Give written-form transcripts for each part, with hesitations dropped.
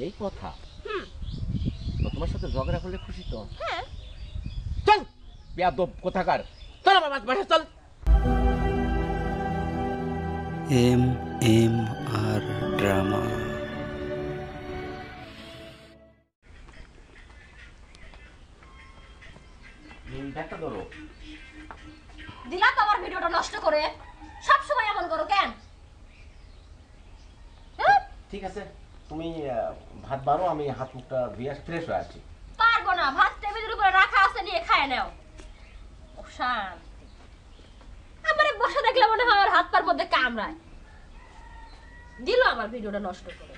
এই কথা। তো তোমার সাথে ঝগড়া করলে খুশি তো? হ্যাঁ। চল বেয়াদব কোথাকার, চল আমার বাসা চল। MMR drama. ব্যাগটা ধরো। দিলা তো আমার ভিডিওটা নষ্ট করে, সব সময় এমন করো কেন? ঠিক আছে, তুমি ভাত বাড়ো, আমি হাত মুখটা ধুয়ে ফ্রেশ হয়ে আসছি। পারবো না, ভাত টেবিলের উপরে রাখা আছে, নিয়ে খায় নাও। ও শান্তি, আমারে বসে দেখলে মনে হয় আর হাত পার মধ্যে কামড়ায়। দিল আমার ভিডিওটা নষ্ট করে।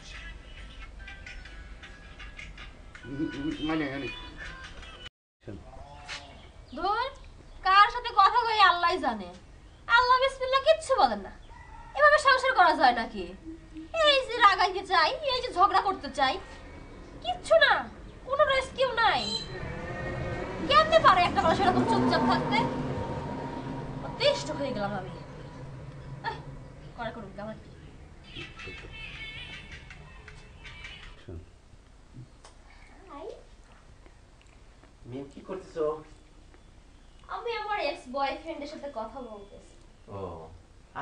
ধুর, কার সাথে কথা কই আল্লাহই জানে। আল্লাহ বিসমিল্লাহ কিচ্ছু বলেন না। এভাবে সংসার করা যায় নাকি? এই যে রাগাইতে চাই, এই যে ঝগড়া করতে চাই, কিচ্ছু না, কোনো রেস্কিউ নাই। কেমনে পারে একটা মানুষ এরকম চুপচাপ থাকতে? অতিষ্ঠ হয়ে গেলাম আমি। করে করুক আমার কি। মেয়ে কি করতেছো? আমি আমার এক্স বয়ফ্রেন্ডের সাথে কথা বলতেছি। ও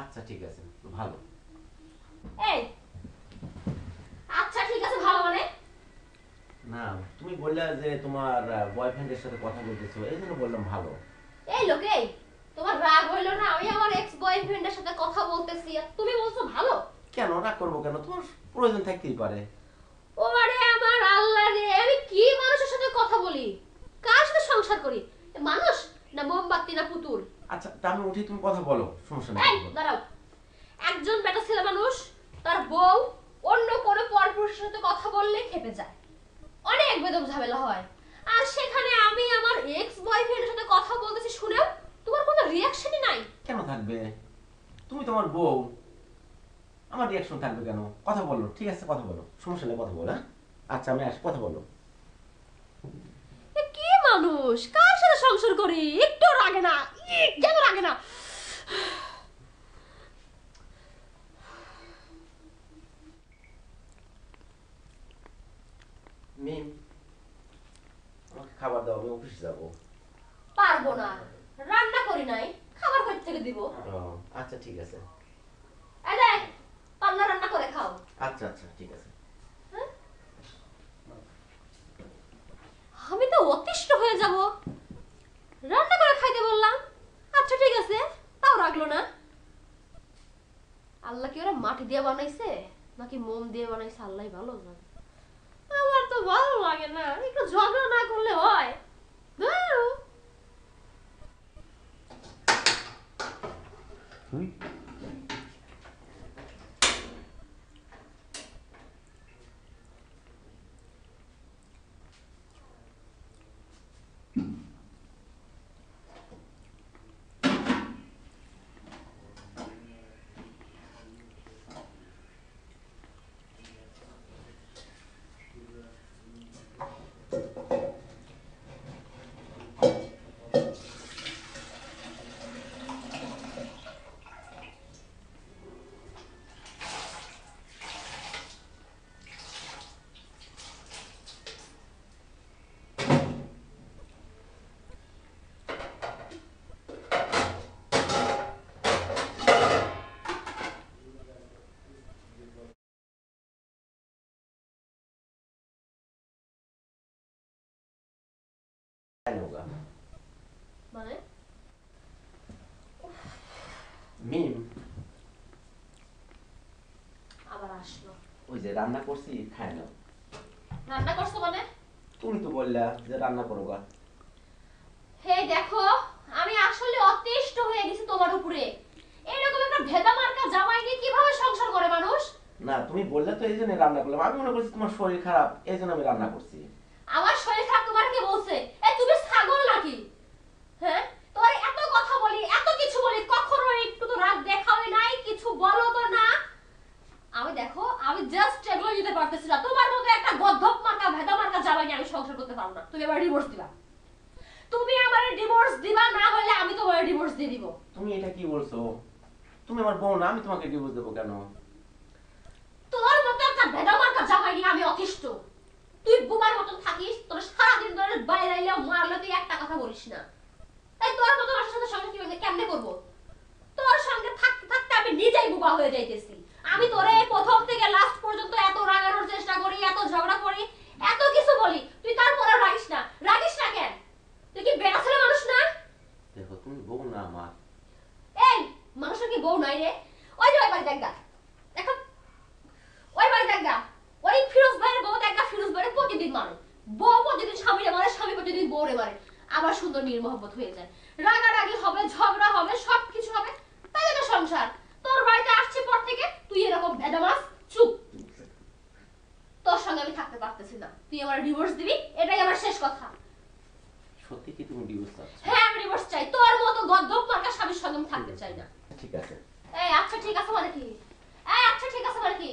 আচ্ছা ঠিক আছে, ভালো। এই আচ্ছা ঠিক আছে ভালো মানে? না তুমি বললে যে তোমার বয়ফ্রেন্ডের সাথে কথা বলতেছো, এই জন্য বললাম ভালো। এই লোক, এই তোমার রাগ হইলো না? আমি আমার এক্স বয়ফ্রেন্ডের সাথে কথা বলতেছি আর তুমি বলছো ভালো? কেন রাগ করবো কেন? তোমার প্রয়োজন থাকতেই পারে। ওরে আমার আল্লাহ রে, আমি কি মানুষের সাথে কথা বলি? কার সাথে সংসার করি? মানুষ না মোমবাতি না পুতুল? আচ্ছা তা আমি উঠি, তুমি কথা বলো, সমস্যা নেই। এই দাঁড়াও, একজন বেটা ছেলে মানুষ তার বউ অন্য কোনো পরপুরুষের সাথে কথা বললে খেপে যায়, অনেক বেদম ঝামেলা হয়। আর সেখানে আমি আমার এক্স বয়ফ্রেন্ডের সাথে কথা বলতেছি শুনেও তোমার কোনো রিঅ্যাকশনই নাই। কেন থাকবে? তুমি তোমার বউ, আমার রিঅ্যাকশন থাকবে কেন? কথা বলো, ঠিক আছে কথা বলো, সমস্যা নেই, কথা বলো। হ্যাঁ আচ্ছা আমি আসি, কথা বলো। এ কি মানুষ, কার সাথে সংসার করি? একটু রাগে না, কেন রাগে না? মিম আমাকে খাবার দাও, আমি অফিসে যাবো। পারবো না, রান্না করি নাই, খাবার কই থেকে দিব? আচ্ছা ঠিক আছে। এই দেখ, পান্না রান্না করে খাও। আচ্ছা আচ্ছা ঠিক আছে। হ্যাঁ? আমি তো অতিষ্ঠ হয়ে যাব, রান্না করে খাইতে বললাম। আচ্ছা ঠিক আছে, তাও রাখলো না। আল্লাহ কি ওরা মাটি দিয়ে বানাইছে নাকি মোম দিয়ে বানাইছে আল্লাহই ভালো জানে। আমার তো ভালো লাগে না, একটু ঝগড়া না করলে হয়? ধুর। মানে মিম আবার আসলো। ওই যে রান্না করছি, খায় নাও। রান্না করছো মানে? তুমি তো বললা যে রান্না করো গা। হে দেখো, আমি আসলে অতিষ্ঠ হয়ে গেছি তোমার উপরে। এরকম একটা ভেদা মার্কা জামাই নিয়ে কিভাবে সংসার করে মানুষ? না তুমি বললে তো এই জন্য রান্না করলাম, আমি মনে করছি তোমার শরীর খারাপ, এই জন্য আমি রান্না করছি। আমার শরীর খারাপ তোমার কে বলছে? এই তুমি ছাগল নাকি? হ্যাঁ, তোমার এত কথা বলি, এত কিছু বলি, কখনো একটু তো রাগ দেখাওই নাই, কিছু বলো তো না। আমি দেখো, আমি জাস্ট এগুলো দিতে পারতেছি না। তোমার মতো একটা গদ্ধপ মার্কা ভেদা মার্কা জামাই নিয়ে আমি সংসার করতে পারবো না। তুমি এবার ডিভোর্স দিবা। তুমি আমারে ডিভোর্স দিবা, না হলে আমি তোমারে ডিভোর্স দিয়ে দিব। তুমি এটা কি বলছো? তুমি আমার বউ না, আমি তোমাকে ডিভোর্স দেবো কেন? তোর মতো একটা ভেদা মার্কা জামাই নিয়ে আমি অতিষ্ঠ। মতন থাকিস, তোর সারাদিন ধরে বাইরে আইলে মারলে তুই একটা কথা বলিস না। তাই তোর মতো মানুষের সাথে সংসার কিভাবে কেমনে করব? তোর সঙ্গে থাকতে থাকতে আমি নিজেই বোবা হয়ে যাইতেছি। আমি তোরে প্রথম থেকে লাস্ট পর্যন্ত এত রাগানোর চেষ্টা করি, এত ঝগড়া করি, এত কিছু বলি, তুই তারপরেও রাগিস না। রাগিস না কেন? তুই কি বেটা ছেলে মানুষ না? দেখো তুমি বউ না আমার। এই মানুষের কি বউ নাই রে? ওই যে ওই বাড়ি দেখা এখন, ওই বাড়ি দেখা ওই ফিরোজ ভাইয়ের বউ দেখা, ফিরোজ ভাইয়ের প্রতিদিন মারে, বউ প্রতিদিন স্বামীরে মারে, স্বামী প্রতিদিন বউরে মারে। আবার সুন্দর নীল মহব্বত হয়ে যায়, রাগারাগি হবে, ঝগড়া হবে, সবকিছু হবে। তাই তো সংসার। তোর বাড়িতে আসছি পর থেকে তুই এরকম ভেদামাস। চুপ, তোর সঙ্গে আমি থাকতে পারতেছি না। তুই আমার ডিভোর্স দিবি, এটাই আমার শেষ কথা। সত্যি কি তুমি ডিভোর্স চাচ্ছ? হ্যাঁ আমি ডিভোর্স চাই। তোর মতো গদ্দপ মার্কা স্বামীর সঙ্গে আমি থাকতে চাই না। ঠিক আছে। এই আচ্ছা ঠিক আছে মানে কি? এই আচ্ছা ঠিক আছে মানে কি?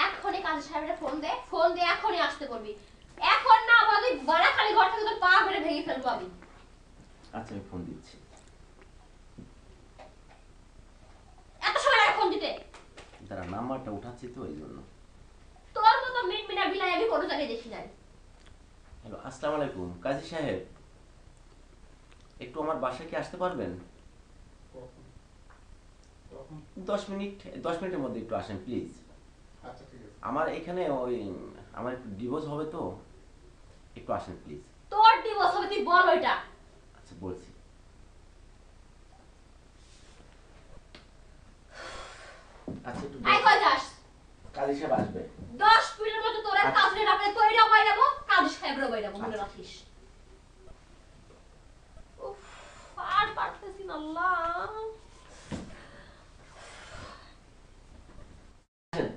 এখনই কাজী সাহেবের ফোন দে, ফোন দিয়ে এখনই আসতে বলবি। এখন না বলি বাড়া খালি ঘর থেকে তোর পা মেরে ভেঙে ফেলবো আমি। আচ্ছা আমি ফোন দিচ্ছি। এত সময় লাগে ফোন দিতে? তারা নাম্বারটা উঠাচ্ছি তো এই জন্য। তোর মতো মিনমিনা বিলাই আমি কোনো জায়গায় দেখি নাই। হ্যালো, আসসালামু আলাইকুম কাজী সাহেব, একটু আমার বাসায় কি আসতে পারবেন? 10 মিনিটের মধ্যে একটু আসেন প্লিজ। আচ্ছা ঠিক আছে। আমার এখানে ওই আমার একটু ডিভোর্স হবে তো, একটু আসেন প্লিজ। তোর ডিভোর্স হবে তুই বল ওইটা। আচ্ছা বলছি। আচ্ছা একটু আই কই যাস? কাজী সাহেব আসবে। 10 মিনিটের মধ্যে তোর আর কাজে রাখলে তোইরা কই যাবো, কাজী সাহেবরা কই যাবো, মনে রাখিস। উফ, আর পারতেছি না আল্লাহ।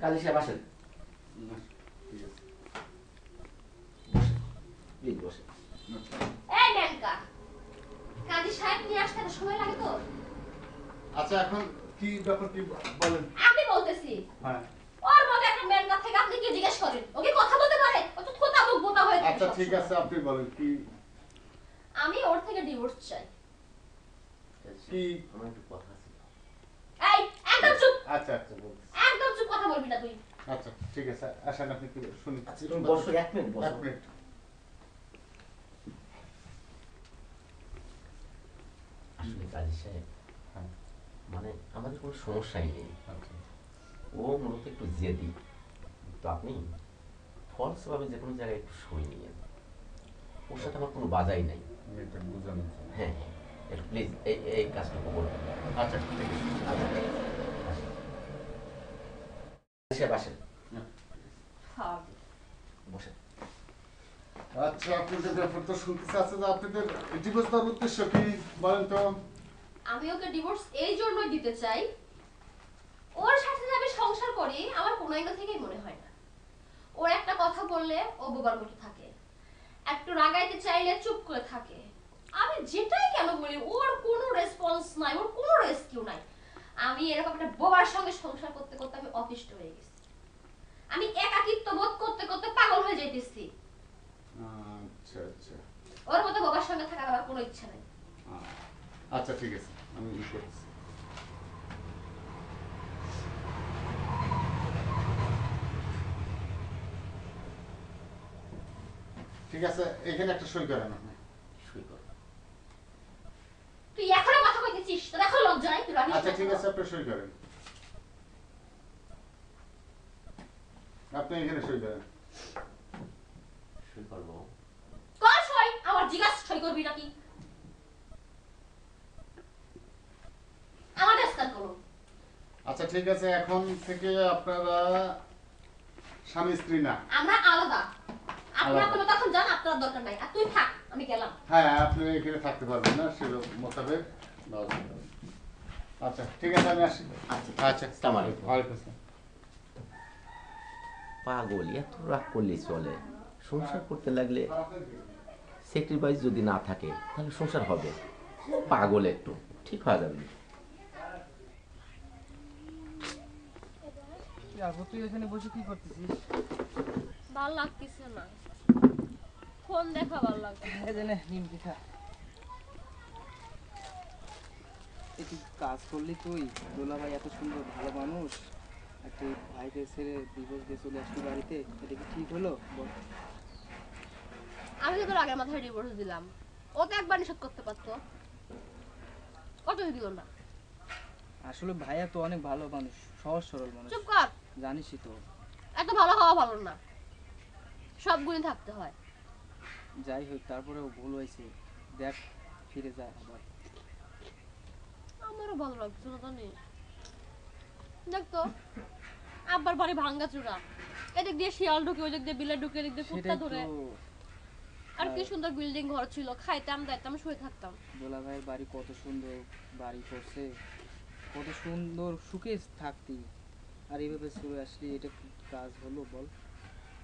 কাজী সাহেব আসেন, ঠিক আছে। প্লিজ বসেন। এই ন্যাংকা, কাজী সাহেব নিয়ে আসতে এত সময় লাগে তোর? আচ্ছা এখন কি ব্যাপার কি বলেন? আমি বলতেছি হ্যাঁ ওর মতো একটা ম্যানকা থেকে আপনি কি জিজ্ঞেস করেন? ও কি কথা বলতে পারে? ও তো থোতা মুখ বোতা হয়ে থাকে আচ্ছা সবসময়। ঠিক আছে আপনি বলেন কি আমি ওর থেকে ডিভোর্স চাই। কি আমার একটু কথা আছে। এই একদম চুপ, আচ্ছা আচ্ছা বলছি। একদম চুপ, কথা বলবি না তুই। আচ্ছা ঠিক আছে আসেন আপনি কি শুনি। আচ্ছা তুমি বসো, 1 মিনিট বসো। 1 মিনিট। আসলে কাজী সাহেব, হ্যাঁ মানে আমাদের কোনো সমস্যাই নেই। আচ্ছা ও মূলত একটু জেদি, তো আপনি ফলস ভাবে যে কোনো জায়গায় একটু সই নিয়েন। ওর সাথে আমার কোনো বাজাই নাই। আমি এটা বুঝানো চাই। হ্যাঁ হ্যাঁ, একটু প্লিজ এই কাজটুকু করবেন। আচ্ছা ঠিক আছে। সাহেব আসেন, হ্যাঁ বসেন। আচ্ছা আপনাদের ব্যাপার তো শুনতে চাচ্ছে যে আপনাদের ডিভোর্স দেওয়ার উদ্দেশ্য কি বলেন তো? আমি ওকে ডিভোর্স এই জন্যই দিতে চাই, ওর সাথে যে আমি সংসার করি আমার কোনো অ্যাঙ্গেল থেকেই মনে হয় না। ওর একটা কথা বললে ও বোবার মতো থাকে, একটু রাগাইতে চাইলে চুপ করে থাকে। আমি যেটাই কেন বলি ওর কোনো রেসপন্স নাই, ওর কোনো রেস্কিউ নাই। আমি এরকম একটা বোবার সঙ্গে সংসার করতে করতে আমি অতিষ্ঠ হয়ে গেছি। আমি একাকিত্ব বোধ করতে করতে পাগল হয়ে যাইতেছি। আচ্ছা আচ্ছা ওর মতো বোবার সঙ্গে থাকার আমার কোনো ইচ্ছা নাই। আচ্ছা ঠিক আছে আমি ই করছি। ঠিক আছে এখানে একটা সই করেন আপনি। সই করো। তুই এখনো কথা কইতেছিস, তোর এখন লজ্জা নাই? তুই রাখিস আচ্ছা না ঠিক তো? আছে আপনি সই করেন। আপনি এখানে সই করেন। সই করবো। কর সই, আমার জিজ্ঞাসা সই করবি নাকি? আমাদের স্থান করো। আচ্ছা ঠিক আছে এখন থেকে আপনারা স্বামী স্ত্রী না। আমরা আলাদা। আপনি আলাদা। আপনার তখন যান, আপনার দরকার নাই। আর তুই থাক, আমি গেলাম। হ্যাঁ আপনি এখানে থাকতে পারবেন না সেরকম মোতাবেক ব্যবস্থা করবেন। আচ্ছা ঠিক আছে আমি আসি। আচ্ছা আচ্ছা আসসালামু আলাইকুম। ওয়ালাইকুম আসসালাম। পাগল, এত রাগ করলেই চলে? সংসার করতে লাগলে স্যাক্রিফাইস যদি না থাকে তাহলে সংসার হবে। পাগল একটু, ঠিক হয়ে যাবে। তুই এখানে বসে কি করতেছিস? ভাল লাগতেছে না, ফোন দেখা ভাল লাগছে। এই যে নে, নিমকি খা। একটু কাজ করলি তুই? দোলা ভাই এত সুন্দর ভালো মানুষ, আর তুই ভাইকে ছেড়ে ডিভোর্স দিয়ে চলে আসলি বাড়িতে, এটা কি ঠিক হলো বল? আমি তো তোর আগের মাথায় ডিভোর্স দিলাম, ও তো একবার নিষেধ করতে পারতো, কত দিল না। আসলে ভাইয়া তো অনেক ভালো মানুষ, সহজ সরল মানুষ, চুপ কর, জানিসই তো। এত ভালো হওয়া ভালো না, সব গুণই থাকতে হয়। যাই হোক তারপরেও ভুল হয়েছে, দেখ ফিরে যায় আবার। আমারও ভালো লাগছে না জানিস। দেখ তো আব্বার বাড়ি ভাঙ্গা চূড়া, এদিক দিয়ে শিয়াল ঢুকে, ওই দিক দিয়ে বিলে ঢুকে, এদিক দিয়ে কুত্তা সেটাই ধরে। তো। আর কি সুন্দর বিল্ডিং ঘর ছিল, খাইতাম দাইতাম শুয়ে থাকতাম। দোলা ভাইয়ের বাড়ি কত সুন্দর বাড়ি করছে, কত সুন্দর সুখে থাকতি, আর এইভাবে চলে আসলি, এটা কি কাজ হলো বল?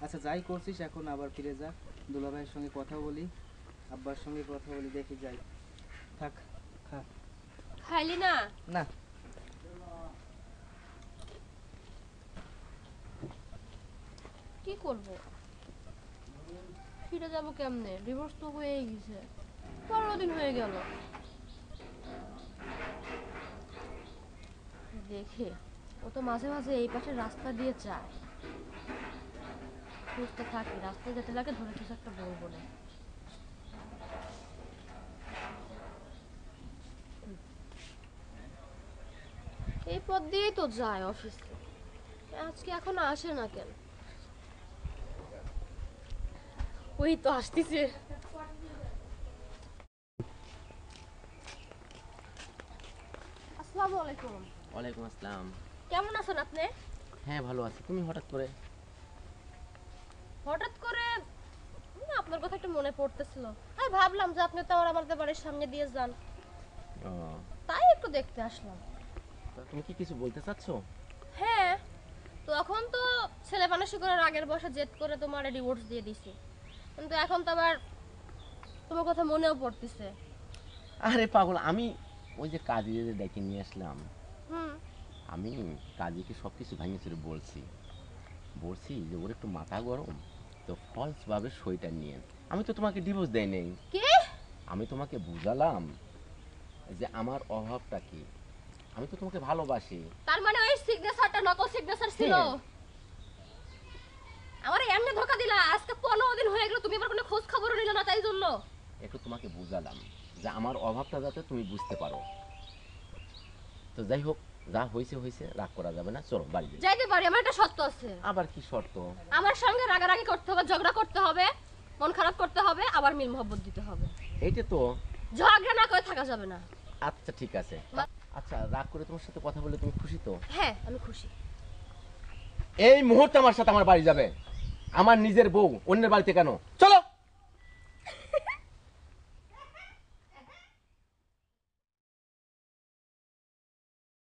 আচ্ছা যাই করছিস এখন আবার ফিরে যা, দোলা ভাইয়ের সঙ্গে কথা বলি, আব্বার সঙ্গে কথা বলি, দেখি যাই। থাক খা। খাইলি না? না কি করব, ফিরে যাবো কেমনে? ডিভোর্স তো হয়ে গেছে, 15 দিন হয়ে গেল। দেখে ও তো মাঝে মাঝে এই পাশে রাস্তা দিয়ে যায়, খুঁজতে থাকি, রাস্তায় যেতে লাগে ধরে কিছু একটা বলবো না। এই পথ দিয়েই তো যায় অফিসে, আজকে এখন আসে না কেন? ওই তো আসতেছে। আসসালামু আলাইকুম। ওয়ালাইকুম আসসালাম। কেমন আছেন আপনি? হ্যাঁ ভালো আছি, তুমি হঠাৎ করে? হঠাৎ করে আপনার কথা একটু মনে পড়তেছিল, আমি ভাবলাম যে আপনি তো আমাদের বাড়ির সামনে দিয়ে যান, ও, তাই একটু দেখতে আসলাম। তা তুমি কি কিছু বলতে চাচ্ছো? হ্যাঁ, তখন তো ছেলে মানুষই করে রাগের বসে জেদ করে তোমার ডিভোর্স দিয়ে দিছি, কিন্তু এখন তো আবার তোমার কথা মনেও পড়তেছে। আরে পাগল, আমি ওই যে কাজীদের ডেকে নিয়ে আসলাম, হুম, আমি কাজীকে সব কিছু ভাঙিয়ে চুরে বলছি যে ওর একটু মাথা গরম, তো ফলস ভাবে সইটা নিয়ে। আমি তো তোমাকে ডিভোর্স দেই নাই, কি? আমি তোমাকে বুঝালাম যে আমার অভাবটা কি, আমি তো তোমাকে ভালোবাসি। তার মানে ওই সিগনেচারটা নকল সিগনেচার ছিল? হ্যাঁ। আমার এমনি ধোকা দিলা, আজকে 15 দিন হয়ে গেল, তুমি আবার কোনো খোঁজ খবরও নিলে না, তাই জন্য একটু তোমাকে বুঝালাম যে আমার অভাবটা যাতে তুমি বুঝতে পারো। তো যাই হোক, যা হয়েছে হয়েছে, রাগ করা যাবে না, চলো বাড়ি যাই। যাইতে পারি, আমার একটা শর্ত আছে। আবার কি শর্ত? আমার সঙ্গে রাগারাগি করতে হবে, ঝগড়া করতে হবে, মন খারাপ করতে হবে, আবার মিল মহব্বত দিতে হবে। এইটা তো। ঝগড়া না করে থাকা যাবে না। আচ্ছা ঠিক আছে। আচ্ছা, রাগ করে তোমার সাথে কথা বলে তুমি খুশি তো? হ্যাঁ, আমি খুশি। এই মুহূর্তে আমার সাথে আমার বাড়ি যাবে, আমার নিজের বউ অন্যের বাড়িতে কেন? চলো।